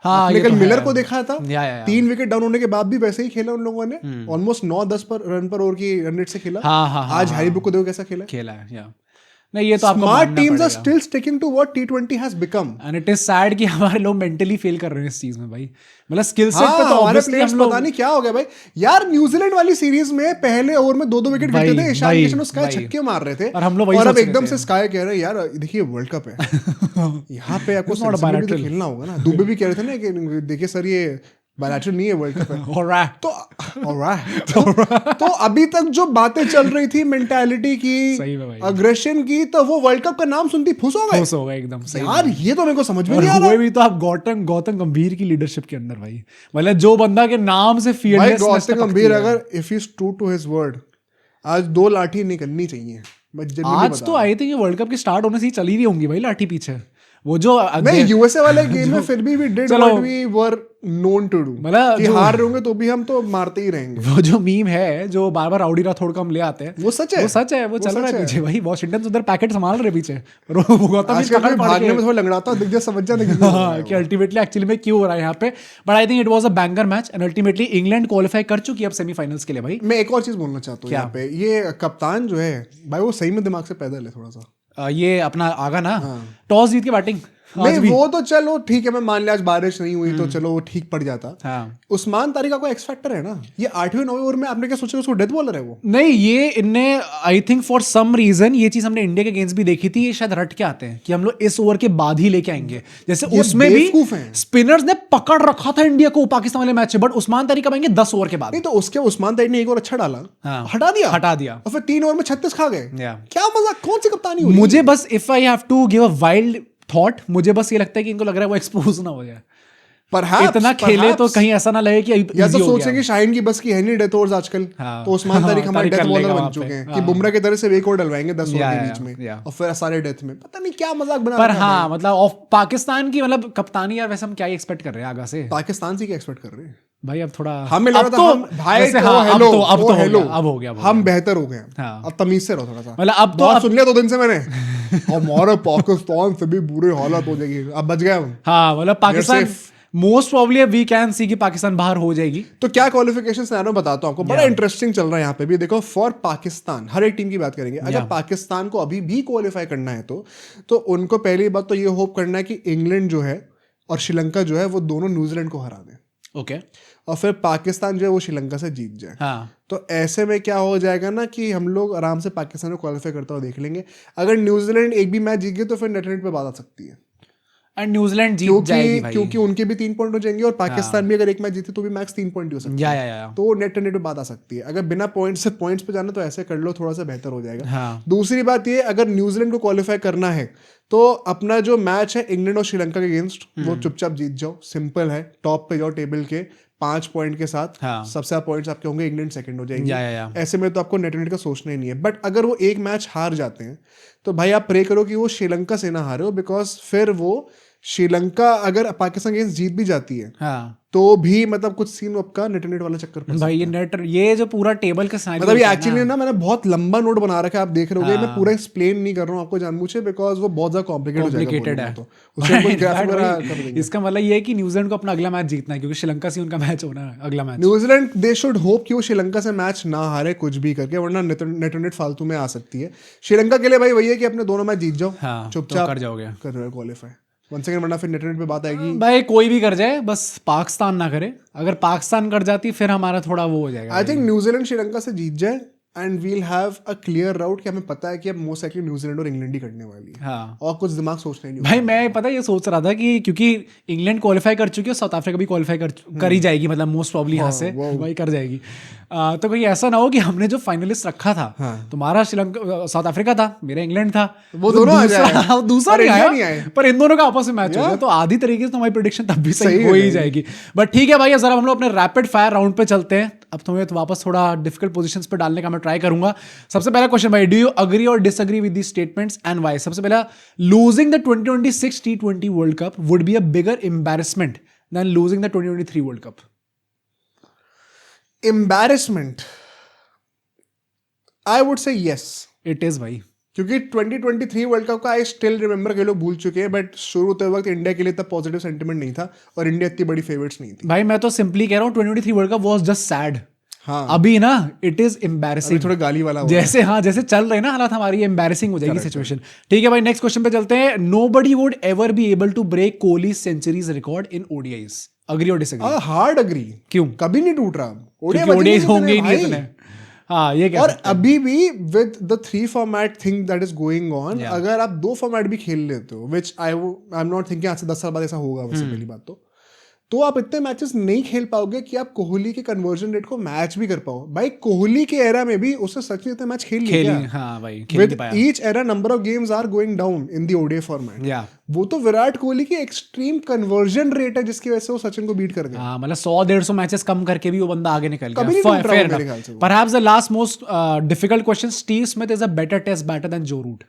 हाँ, आपने ये कल तो मिलर है। को देखा था, या। 3 विकेट डाउन होने के बाद भी वैसे ही खेला उन लोगों ने, ऑलमोस्ट 9-10 रन पर ओवर की रन रेट से खेला। हाँ, आज हैरी ब्रुक को देखो कैसा खेला है, या नहीं, ये तो आपको स्मार्ट मानना टीम्स आर पड़ेगा। Still sticking to what T20 has become. And it is sad कि हमारे लोग मेंटली फेल कर रहे हैं इस चीज में भाई। मतलब स्किल सेट हाँ, पे तो हमारे ऑब्वियसली प्लेयर्स हम लोग, पता नहीं क्या हो गया भाई। यार न्यूजीलैंड वाली सीरीज में पहले ओवर में 2-2 विकेट गिरते थे, ईशान किशन स्काई छक्के मार रहे थे, और हम लोग वही और अब सोच एकदम रहे से स्काई कह रहे हैं यार देखिए वर्ल्ड कप है, यहाँ पे आपको सेंसिबली तो खेलना होगा ना। दुबे भी कह रहे थे ना कि देखिए सर ये बायलैटरल नहीं है, वर्ल्ड कप है। ऑलराइट तो अभी तक जो बातें चल रही थी मेंटालिटी सही में की, भाई। अग्रेशन की, तो वो वर्ल्ड कप का नाम सुनती फुस हो गए। खुश हो गए एकदम सही यार ये तो मेरे को समझ में और नहीं आ रहा। हुए भी तो आप गौतम गंभीर की लीडरशिप के अंदर भाई। मतलब जो बंदा के नाम से भाई फियरलेसनेस गौतम गंभीर अगर if he true to his word, आज 2 लाठी निकलनी चाहिए। आज तो आई थिंक वर्ल्ड कप के स्टार्ट होने से ही चली रही होंगी भाई लाठी पीछे। वो जो नहीं, यूएसए वाले गेम में फिर भी we did what we were known to do, मतलब कि हार रहे होंगे तो भी हम तो मारते ही रहेंगे। वो जो मीम है जो बार बार राउडी राठौड़ को हम ले आते हैं, वो सच है, वो सच है, वो चल रहा है पीछे भाई। वॉशिंगटन उधर पैकेट संभाल रहे पीछे, गौतम भागने में थोड़ा लंगड़ाता दिख जाए, समझ जाने कि अल्टीमेटली एक्चुअली में क्यों हो रहा है यहाँ पे। But I think it was a banger match and ultimately England qualify कर चुकी है अब सेमीफाइनल्स के लिए भाई। मैं एक और चीज बोलना चाहता हूँ यहाँ पे, ये कप्तान जो है भाई वो सही में दिमाग से पैदल है थोड़ा सा। ये अपना आगा ना, टॉस जीत के बैटिंग नहीं वो तो चलो ठीक है, मैं मान लिया आज बारिश नहीं हुई तो चलो वो ठीक पड़ जाता। हाँ। उस्मान तारिक का कोई एक्स फैक्टर है ना, ये 8वें 9वें ओवर में आपने क्या सोचा उसको डेथ बॉलर है वो? नहीं, ये इनने I think for some reason ये चीज हमने इंडिया के अगेंस्ट भी देखी थी, ये शायद रट के आते हैं कि हम लोग इस ओवर के बाद ही लेके आएंगे। जैसे उसमें भी स्पिनर्स ने पकड़ रखा था इंडिया को पाकिस्तान वाले मैच से, बट उस्मान तारिक कब आएंगे 10 ओवर के बाद। नहीं तो उसके उस्मान तारिक ने एक ओवर अच्छा डाला, हटा दिया और फिर 3 ओवर में 36 खा गए। क्या मजाक, कौन सी कप्तानी हुई? मुझे बस if I have to give a wild thought, मुझे बस ये लगता है कि इनको लग रहा है वो एक्सपोज ना हो जाए, इतना खेले तो कहीं ऐसा ना लगे कि या तो सोचे कि शाहीन की बस की है नहीं डेथ ओवर्स आजकल, तो उस्मान तारिक हमारे डेथ बॉलर बन चुके हैं कि बुमराह की तरह से एक और डलवाएंगे 10 ओवर के बीच में और फिर सारे डेथ में। पता नहीं क्या मजाक बना पर हाँ मतलब ऑफ पाकिस्तान की मतलब कप्तानी यार, वैसे हम क्या एक्सपेक्ट कर रहे हैं आगे से? पाकिस्तान से क्या एक्सपेक्ट कर रहे हैं भाई? अब थोड़ा हमें लगा था भाई अब हो गया, हम बेहतर हो गए, अब तमीज से रहो थोड़ा सा। मतलब अब तो सुन लिया 2 दिन से मैंने, हमारे पाकिस्तान से भी बुरे हालत हो जाएगी, अब बच गए हम। हाँ मतलब Pakistan most probably we can see कि पाकिस्तान बाहर हो जाएगी। तो क्या क्वालिफिकेशन सिनेरियो बताता हूं आपको, बड़ा इंटरेस्टिंग चल रहा है यहाँ पे भी। देखो फॉर पाकिस्तान, हर एक टीम की बात करेंगे, अगर पाकिस्तान को अभी भी क्वालिफाई करना है तो उनको पहली बात तो ये होप करना है कि इंग्लैंड जो है और श्रीलंका जो है वो दोनों न्यूजीलैंड को हरा दें। ओके। और फिर पाकिस्तान जो है वो श्रीलंका से जीत जाए। हाँ। तो ऐसे में क्या हो जाएगा ना कि हम लोग आराम से पाकिस्तान को क्वालिफाई करता हुआ देख लेंगे। अगर न्यूजीलैंड एक भी मैच जीत गए तो फिर नेट पे बात आ सकती है, एंड न्यूजीलैंड जीत जाएगी भाई, क्योंकि उनके भी 3 पॉइंट हो जाएंगे और पाकिस्तान भी अगर एक मैच जीते तो भी मैक्स 3 पॉइंट हो सकते हैं। तो नेट पे बात आ सकती है। अगर बिना पॉइंट्स से पॉइंट्स पे जाना तो ऐसे कर लो, थोड़ा सा बेहतर हो जाएगा। दूसरी बात ये, अगर न्यूजीलैंड को क्वालिफाई करना है तो अपना जो मैच है इंग्लैंड और श्रीलंका के अगेंस्ट वो चुपचाप जीत जाओ, सिंपल है। टॉप पे जाओ टेबल के 5 पॉइंट के साथ, सबसे ज्यादा पॉइंट्स आपके होंगे, इंग्लैंड सेकंड हो जाएंगे। ऐसे में तो आपको नेट का सोचना ही नहीं है। बट अगर वो एक मैच हार जाते हैं तो भाई आप प्रे करो कि वो श्रीलंका से ना हारे हो, बिकॉज फिर वो श्रीलंका अगर पाकिस्तान अगेंस्ट जीत भी जाती है तो भी मतलब कुछ सीन आपका नेट वाला चक्कर भाई। ये जो पूरा टेबल का मतलब ये एक्चुअली ना मैंने बहुत लंबा नोट बना रखा है, आप देख रहे होगे। मैं पूरा एक्सप्लेन नहीं कर रहा हूँ आपको जानबूझे, बिकॉज वो बहुत ज्यादा कॉम्प्लिकेटेड है। तो इसका मतलब ये है कि न्यूजीलैंड को अपना अगला मैच जीतना है, क्योंकि श्रीलंका से उनका मैच होना है अगला match. New Zealand they should hope कि वो श्रीलंका से मैच ना हारे कुछ भी करके, वरना नेट फालतू में आ सकती है। श्रीलंका के लिए भाई वही है कि अपने दोनों मैच जीत जाओ, चुपचाप कर जाओगे, कर रहे हो क्वालिफाई। वन सेकंड, वरना फिर नेट पे बात आएगी। भाई कोई भी कर जाए, बस पाकिस्तान ना करे। अगर पाकिस्तान कर जाती फिर हमारा थोड़ा वो हो जाएगा। आई थिंक न्यूजीलैंड श्रीलंका से जीत जाए and we'll have a clear route कि हमें पता है कि अब मोस्ट लाइकली न्यूजीलैंड और इंग्लैंड ही करने वाली है। और कुछ दिमाग सोचना ही नहीं भाई। मैं पता है ये सोच रहा था कि क्योंकि इंग्लैंड क्वालिफाई कर चुकी है, साउथ अफ्रीका भी क्वालिफाई कर ही जाएगी, मतलब मोस्ट प्रॉब्ली यहाँ से भाई कर जाएगी। तो कोई ऐसा ना हो कि हमने जो फाइनलिस्ट रखा था, तुम्हारा श्रीलंका साउथ अफ्रीका था, मेरा इंग्लैंड था, वो दोनों दूसरा नहीं आया, पर इन दोनों का आपस में मैच हो गया। तो आधी तरीके से हमारी प्रेडिक्शन तब भी सही हो ही जाएगी। बट ठीक है भाई, जरा हम लोग अपने रैपिड फायर राउंड पे चलते हैं। अब तुम्हें तो वापस थोड़ा डिफिकल्ट पोजीशंस पे डालने का मैं ट्राई करूंगा। सबसे पहला क्वेश्चन भाई, डू यू अग्री और disagree with these statements and why? सबसे पहला, losing the 2026 T20 world cup would be a bigger embarrassment than losing the 2023 world cup. Embarrassment, I would say yes it is भाई, क्योंकि 2023 world cup का I still remember के लोग भूल चुके हैं, बट शुरू होते वक्त इंडिया के लिए इतना पॉजिटिव सेंटिमेंट नहीं था और इंडिया इतनी बड़ी फेवरेट्स नहीं थी। भाई मैं तो सिंपली कह रहा हूँ 2023 world cup was just sad. हाँ, अभी ना इट इज एम्बैरेसिंग, थोड़ा गाली वाला जैसे जैसे चल रहे ना हालात हमारी, एम्बैरेसिंग हो जाएगी सिचुएशन। ठीक है भाई, नेक्स्ट क्वेश्चन पे चलते हैं। Nobody would ever be able to break Kohli centuries record in ODIs. Agree और डिसएग्री? Hard agree. क्यों? कभी नहीं टूट रहा, ओडीआईज होंगे ही नहीं इतने। हाँ, ये क्या और अभी भी with the 3 format thing that is going on, अगर आप 2 फॉर्मेट भी खेल लेते हो, विच आई एम नॉट थिंकिंग आज से 10 साल बाद ऐसा होगा वैसे, पहली बात तो आप इतने मैचेस नहीं खेल पाओगे कि आप कोहली के कन्वर्जन रेट को मैच भी कर पाओ। भाई कोहली के एरा में भी उससे सच में इतने मैच खेल लिया। हाँ भाई, with each era number of games are going down in the ODI format. वो तो विराट कोहली की एक्सट्रीम कन्वर्जन रेट है जिसकी वजह से वो सचिन को बीट कर गया। हाँ, मतलब 100-150 मैचेस कम करके भी वो बंदा आगे निकल गया। Perhaps the last most difficult question, Steve Smith is a better test batter than Joe Root.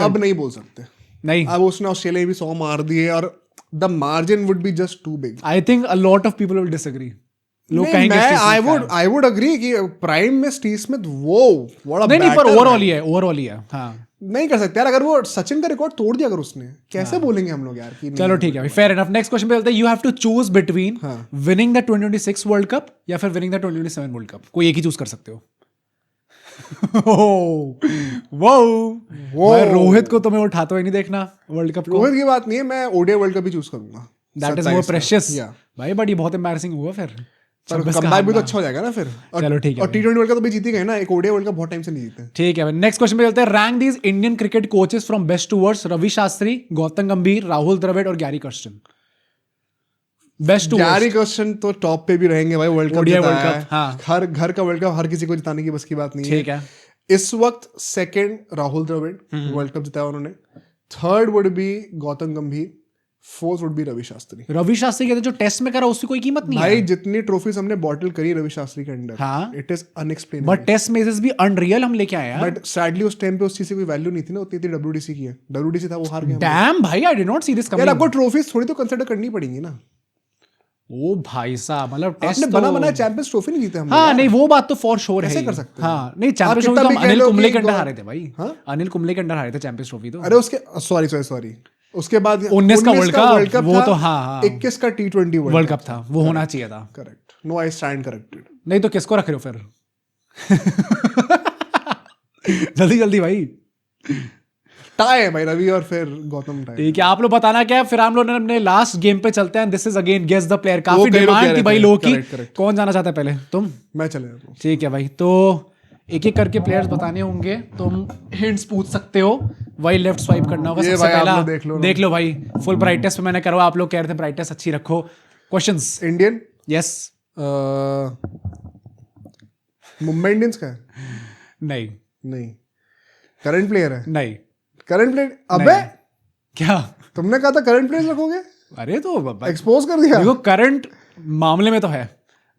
अब नहीं बोल सकते। नहीं, अब उसने ऑस्ट्रेलिया भी 100 मार दिए और the margin would be just too big. I think a lot of people will disagree. लोग कहेंगे आई वुड अग्री कि प्राइम में स्टीव स्मिथ वो बड़ा नहीं पर ओवरऑल ही है हाँ। नहीं कर सकते यार, अगर वो सचिन का रिकॉर्ड तोड़ दिया अगर उसने, कैसे बोलेंगे हम लोग यार कि चलो ठीक है, फेयर एनफ। नेक्स्ट क्वेश्चन पे चलते हैं। You have to choose between winning the 2026 world cup या फिर विनिंग द 2027 वर्ल्ड कप। कोई एक ही चूज कर सकते हो। वो रोहित को तो मैं उठाता ही नहीं देखना वर्ल्ड कप को। रोहित की बात नहीं है, मैं ओडीआई वर्ल्ड कप ही चूज करूंगा। दैट इज मोर प्रेशियस भाई, बट ये बहुत एम्बैरेसिंग हुआ फिर। कमबैक भी तो अच्छा हो जाएगा ना फिर। चलो ठीक है, और T20 वर्ल्ड कप तो भी जीती गए ना, एक ओडीआई वर्ल्ड कप बहुत टाइम से नहीं जीते। ठीक है, नेक्स्ट क्वेश्चन पे चलते हैं। Rank these Indian cricket coaches from best to worst. Ravi Shastri, Gautam Gambhir, Rahul Dravid और Gary Kirsten. Best to Gary Kirsten तो टॉप पे भी रहेंगे भाई, वर्ल्ड कप वर्ल्ड कप। हाँ, हर घर का वर्ल्ड कप हर किसी को जिताने की बस की बात नहीं है। ठीक है, इस वक्त second Rahul Dravid, world cup जिताया उन्होंने। Third would be Gautam Gambhir, fourth would be Ravi Shastri. Ravi Shastri कहते जो टेस्ट में करा उसकी कोई कीमत नहीं भाई है। जितनी ट्रॉफीज हमने बॉटल करी रवि शास्त्री के अंडर, हाँ, it is unexplainable. But test matches भी अनरियल हम लेके आए यार। बट सैडली उस टाइम पे उस चीज की कोई वैल्यू नहीं थी ना, उतनी थी WDC की है। WDC था वो हार गए। डैम भाई, I did not see this coming. यार आपको ट्रॉफीज थोड़ी तो कंसीडर करनी पड़ेंगी ना। ओ भाई साहब, मतलब टेस्ट आपने बना चैंपियंस ट्रॉफी नहीं जीते हम। हाँ नहीं, वो बात तो फॉर श्योर है। कैसे कर सकते हैं? हाँ नहीं, चैंपियंस ट्रॉफी तो अनिल कुंबले के अंडर हारे थे भाई। अनिल कुंबले के अंडर हारे थे चैंपियंस ट्रॉफी तो। अरे उसके सॉरी उसके बाद 19 का वर्ल्ड कप वो तो हाँ 21 का T20 वर्ल्ड कप था, वो होना चाहिए था। Correct, no I stand corrected. नहीं तो किसको रख रहे हो फिर? जल्दी जल्दी भाई। टाई है भाई, रवि और फिर गौतम टाई। ठीक है, आप लोग बताना क्या है। फिर हम लोग अपने लास्ट गेम पे चलते हैं। This is again guess the player. काफी डिमांड थी भाई लोगों की। कौन जाना चाहता है पहले? तुम? मैं चले जाता हूं। ठीक है भाई, तो एक एक करके प्लेयर्स बताने होंगे, तुम हिंट्स पूछ सकते हो, वही लेफ्ट स्वाइप करना होगा। सबसे पहला देख लो भाई, फुल ब्राइटनेस पे मैंने करा। आप लोग कह रहे थे ब्राइटनेस अच्छी रखो। Questions. Indian? Yes. Mumbai Indians का है? नहीं। करंट प्लेयर है? नहीं। Current player? अबे क्या तुमने कहा था करंट प्लेयर रखोगे? अरे तो एक्सपोज कर दिया। देखो करंट मामले में तो है,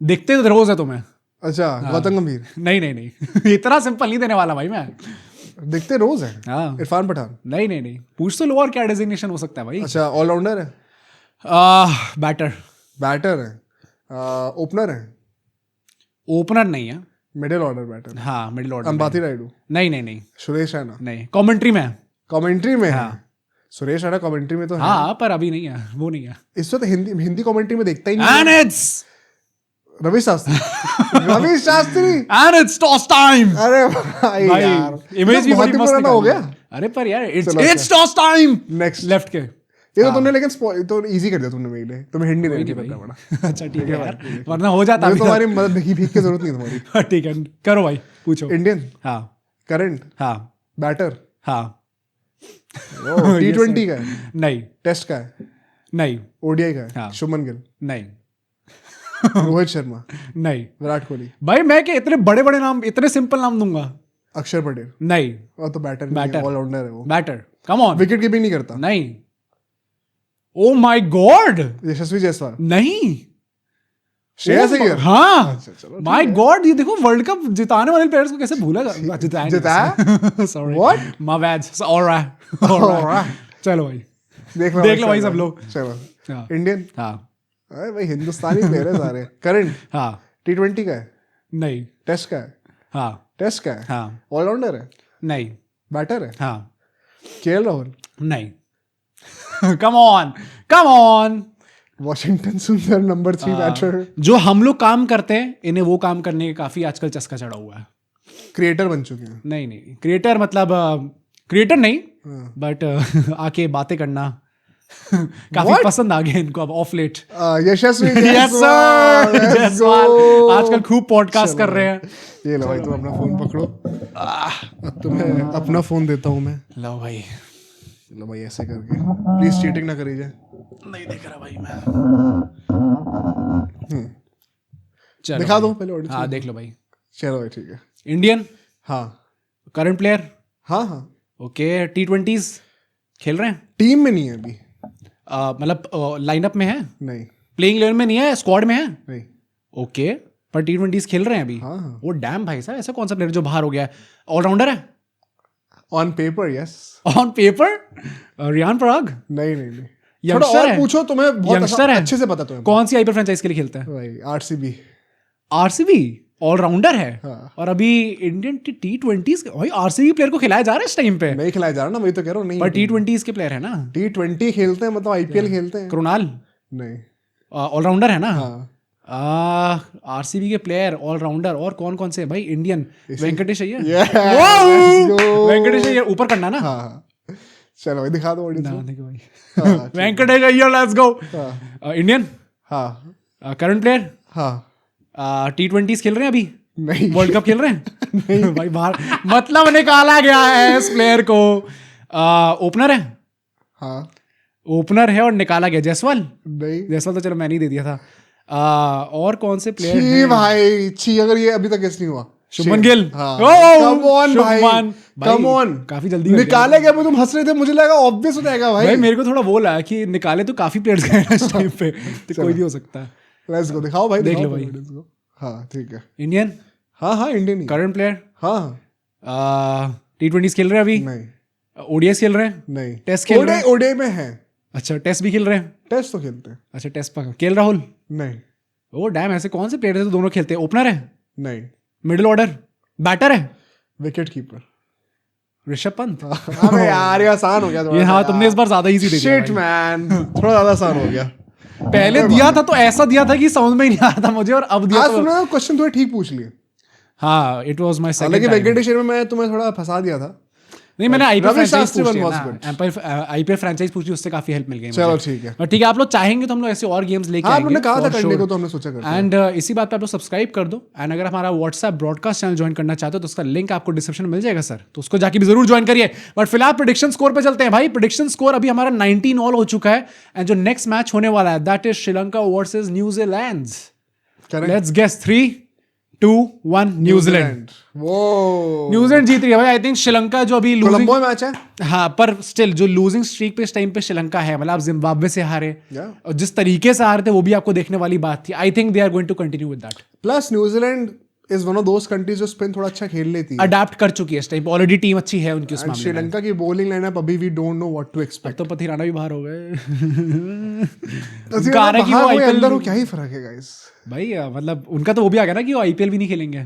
दिखते तो रोज है तुम्हें। अच्छा, गौतम गंभीर? नहीं इतना सिंपल नहीं देने वाला भाई मैं। दिखते रोज है। हाँ। इरफान पठान? नहीं पूछ तो लो, और क्या डेजिग्नेशन हो सकता है भाई? अच्छा, ऑलराउंडर है? बैटर है? ओपनर है? ओपनर नहीं है। Middle order batter? हाँ मिडिल ऑर्डर। अंबाती रायडू? नहीं। सुरेश रैना? नहीं। कमेंट्री में? कमेंट्री में? हाँ। सुरेश रैना कमेंट्री में तो है। हाँ पर अभी नहीं है, वो नहीं है इस वक्त। हिंदी कमेंट्री में देखता ही नहीं। Ravi Shastri. And it's toss time. अरे भाई यार, इमेज भी बड़ी मस्त हो गया। अरे पर यार it's toss time. Next left के ये तो तुमने लेकिन तो इजी कर दिया तुमने मेरे लिए। तुम्हें हिंट नहीं देनी बड़ा। अच्छा ठीक है यार, वरना हो जाता है। तुम्हारी मदद भीख की जरूरत नहीं तुम्हारी। ठीक है, करो भाई, पूछो। इंडियन? हाँ। करंट? हाँ। बैटर? हाँ। T20 का है? नहीं। टेस्ट का है? नहीं। ओडीआई का है? हाँ। शुभमन गिल? नहीं। रोहित शर्मा? नहीं। विराट कोहली? भाई मैं क्या इतने बड़े बड़े नाम, इतने सिंपल नाम दूंगा? अक्षर पटेल? नहीं। वो तो बैटर ऑलराउंडर है वो। Batter, come on. Wicketkeeping नहीं करता? नहीं। Oh my god, Yashasvi Jaiswal? नहीं। श्रेयस अय्यर? हाँ माय गॉड, ये देखो वर्ल्ड कप जिताने वाले प्लेयर्स को कैसे भूला जिताया। Sorry what? My bad. Alright चलो भाई, देख लो भाई सब लोग। चलो। इंडियन? हाँ। अरे भाई हिंदुस्तानी प्लेयर है सारे। करंट? हाँ। T20 का है? नहीं। टेस्ट का है? हाँ। टेस्ट का है? हाँ। ऑलराउंडर है? नहीं। बैटर है? हाँ। KL राहुल? नहीं। Come on. वॉशिंगटन सुंदर नंबर 3 बैटर? जो हम लोग काम करते हैं, इन्हें वो काम करने का काफी आजकल चस्का चढ़ा हुआ है। क्रिएटर बन चुके हैं? नहीं क्रिएटर मतलब क्रिएटर नहीं, बट आके बातें करना काफी पसंद आ गया इनको अब ऑफ लेट। यशस्वी जायसवाल आजकल खूब पॉडकास्ट कर रहे हैं। ये लो भाई, तुम अपना फोन पकड़ो। अब तुम्हें अपना फोन देता हूँ मैं। लो भाई ऐसे करके प्लीज चीटिंग ना करी जाए। नहीं देख रहा भाई मैं। चलो दिखा दो पहले ऑडियंस। हाँ देख लो भाई। चलो भाई ठीक है। इंडियन? हाँ। Current player? हाँ। ओके। T20s खेल रहे हैं? टीम में नहीं है अभी, मतलब लाइनअप में है? नहीं। प्लेइंग 11 में नहीं है? स्क्वाड में है? नहीं। ओके, पर T20s खेल रहे हैं अभी? हाँ। वो डैम भाई साहब, ऐसा कौन सा प्लेयर जो बाहर हो गया है? ऑलराउंडर है? On paper yes. On paper Riyan Parag? नहीं। यंगस्टर और है, पूछो, तुम्हें बहुत यंगस्टर है, अच्छे से पता तुम्हें। कौन सी आईपीएल फ्रेंचाइज के लिए खेलता है भाई आरसीबी। आरसीबी ऑलराउंडर है। हाँ। और अभी इंडियन T20s भाई आरसीबी प्लेयर को खिलाया जा रहा है इस टाइम पे। नहीं खिलाया जा रहा ना, वही तो कह रहा हूँ। नहीं पर T20s के प्लेयर है ना, T20 खेलते हैं, मतलब आईपीएल खेलते हैं। कृणाल नहीं, ऑलराउंडर है ना। हाँ। आरसीबी के प्लेयर ऑलराउंडर और कौन कौन से हैं भाई, Indian Venkatesh Iyer. let's go। Venkatesh Iyer ऊपर करना ना। हाँ चलो भाई दिखा दो ना, ऑडियंस देखो भाई को। Venkatesh Iyer, let's go. हाँ इंडियन हाँ करंट प्लेयर, हाँ। T20s खेल रहे हैं अभी, नहीं वर्ल्ड कप खेल रहे हैं भाई बाहर, मतलब निकाला गया है इस प्लेयर को। ओपनर है, हाँ ओपनर है और निकाला गया। जायसवाल, नहीं जायसवाल तो चलो मैंने ही दे दिया था। और कौन से प्लेयर छी भाई छी, अगर ये अभी तक गेस नहीं हुआ। शुभमन गिल। हाँ ओह, कम ऑन भाई, शुभमन भाई, कम ऑन। काफी जल्दी कर निकाले गए, तुम हंस रहे थे, मुझे लगा ऑब्वियस हो जाएगा भाई। भाई मेरे को थोड़ा वो लगा कि निकाले तो काफी प्लेयर्स गए हैं इस टाइम पे, तो कोई भी हो सकता है। लेट्स गो, दिखाओ भाई, देख दिखाओ लो भाई। audience को। हाँ ठीक है। इंडियन हाँ हाँ इंडियन ही। करंट प्लेयर, हाँ T20s खेल रहे हैं अभी, नहीं ओडीएस खेल रहे हैं, नहीं, टेस्ट खेल रहे हैं। ओडे में है, अच्छा टेस्ट भी खेल रहे हैं। टेस्ट तो खेलते हैं। अच्छा टेस्ट पर केएल राहुल। नहीं ओ डैम, ऐसे कौन से प्लेयर है जो दोनों खेलते हैं? ओपनर है, नहीं, मिडिल ऑर्डर, बैटर है, विकेट कीपर। ऋषभ पंत। अबे यार ये आसान हो गया थोड़ा। ये हाँ तुमने इस बार ज्यादा इजी दे दिया शिट मैन, थोड़ा ज्यादा आसान हो गया। भाई। पहले दिया था तो ऐसा दिया था कि समझ में ही नहीं आ रहा था मुझे, और अब दिया आज तो तुमने क्वेश्चन थोड़े ठीक पूछ लिए। हाँ इट वाज माय सेकंड हालांकि टाइम। वेंकटेश अय्यर में मैं तुम्हें थोड़ा फंसा दिया था। नहीं मैंने आईपीएल रवि फ्रेंचाइज शास्त्री पूछी was है good। ना, आईपीएल फ्रेंचाइज पूछी, उससे काफी हेल्प मिल गई मुझे। चलो ठीक है। और ठीक है, आप लोग चाहेंगे तो हम लोग ऐसे और गेम्स लेके हाँ आएंगे। आपने कहा था करने को, तो हमने सोचा करते हैं। एंड इसी बात पे आप लोग सब्सक्राइब कर दो। एंड अगर हमारा व्हाट्सएप ब्रॉडकास्ट चैनल ज्वाइन करना चाहते हो तो उसका लिंक आपको डिस्क्रिप्शन में मिल जाएगा सर, तो उसको जाके भी जरूर ज्वाइन करिए। बट फिलहाल प्रेडिक्शन स्कोर पे चलते हैं भाई। प्रेडिक्शन स्कोर अभी हमारा 19 ऑल हो चुका है, एंड जो नेक्स्ट मैच होने वाला है that is Sri Lanka versus New Zealand. Let's guess 3, 2, 1 New Zealand. वो न्यूजीलैंड जीत रही है भाई। आई थिंक श्रीलंका जो अभी लूजिंग, कोलंबो मैच है। हाँ पर स्टिल जो लूजिंग स्ट्रीक पे इस टाइम पे श्रीलंका है, मतलब आप जिम्बाब्वे से हारे Yeah. और जिस तरीके से हारे थे वो भी आपको देखने वाली बात थी। I think they are going to continue with that. Plus New Zealand is one of those countries जो स्पिन थोड़ा अच्छा खेल लेती है। अडाप्ट कर चुकी है इस टाइम, ऑलरेडी टीम अच्छी है उनकी उस मामले में। श्रीलंका की बॉलिंग लाइनअप अभी we don't know what to expect. तो पथिराना भी बाहर हो बाहर गए हो या अंदर हो, क्या ही फर्क है गाइस। भाई मतलब उनका तो वो भी आ गया ना कि वो आईपीएल भी नहीं खेलेंगे,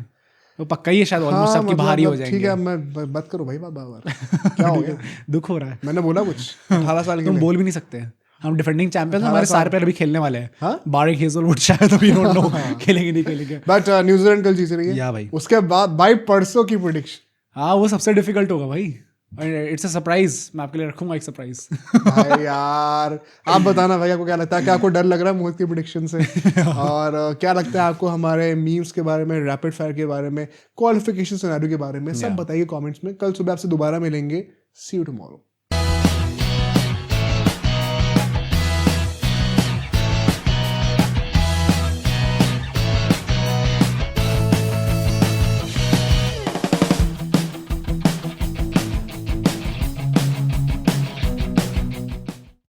तो पक्का ही है शायद ऑलमोस्ट सबकी बाहर ही हो जाएंगे। ठीक है, मैं बात करो भाई, बार क्या हो गया? दुख हो रहा है। मैंने बोला कुछ 18 साल के तुम लिए। बोल भी नहीं सकते। हम डिफेंडिंग चैंपियंस, हमारे सारे प्लेयर अभी खेलने वाले हैं। हाँ? बारिक हेजलवुड शायद अभी डोंट नो खेलेंगे नहीं खेलेंगे। बट न्यूजीलैंड कल जीत रही है। या भाई। उसके बाद भाई परसों की प्रेडिक्शन। हाँ वो सबसे डिफिकल्ट होगा भाई। इट्स अ सरप्राइज, मैं आपके लिए रखूंगा एक सरप्राइज। भाई यार आप बताना भाई, आपको क्या लगता है? क्या आपको डर लग रहा है मोहित की प्रेडिक्शन से? और क्या लगता है आपको हमारे मीम्स के बारे में, रैपिड फायर के बारे में, क्वालिफिकेशन सिनेरियो के बारे में? सब बताइए कमेंट्स में। कल सुबह आपसे दोबारा मिलेंगे। सी यू टुमारो।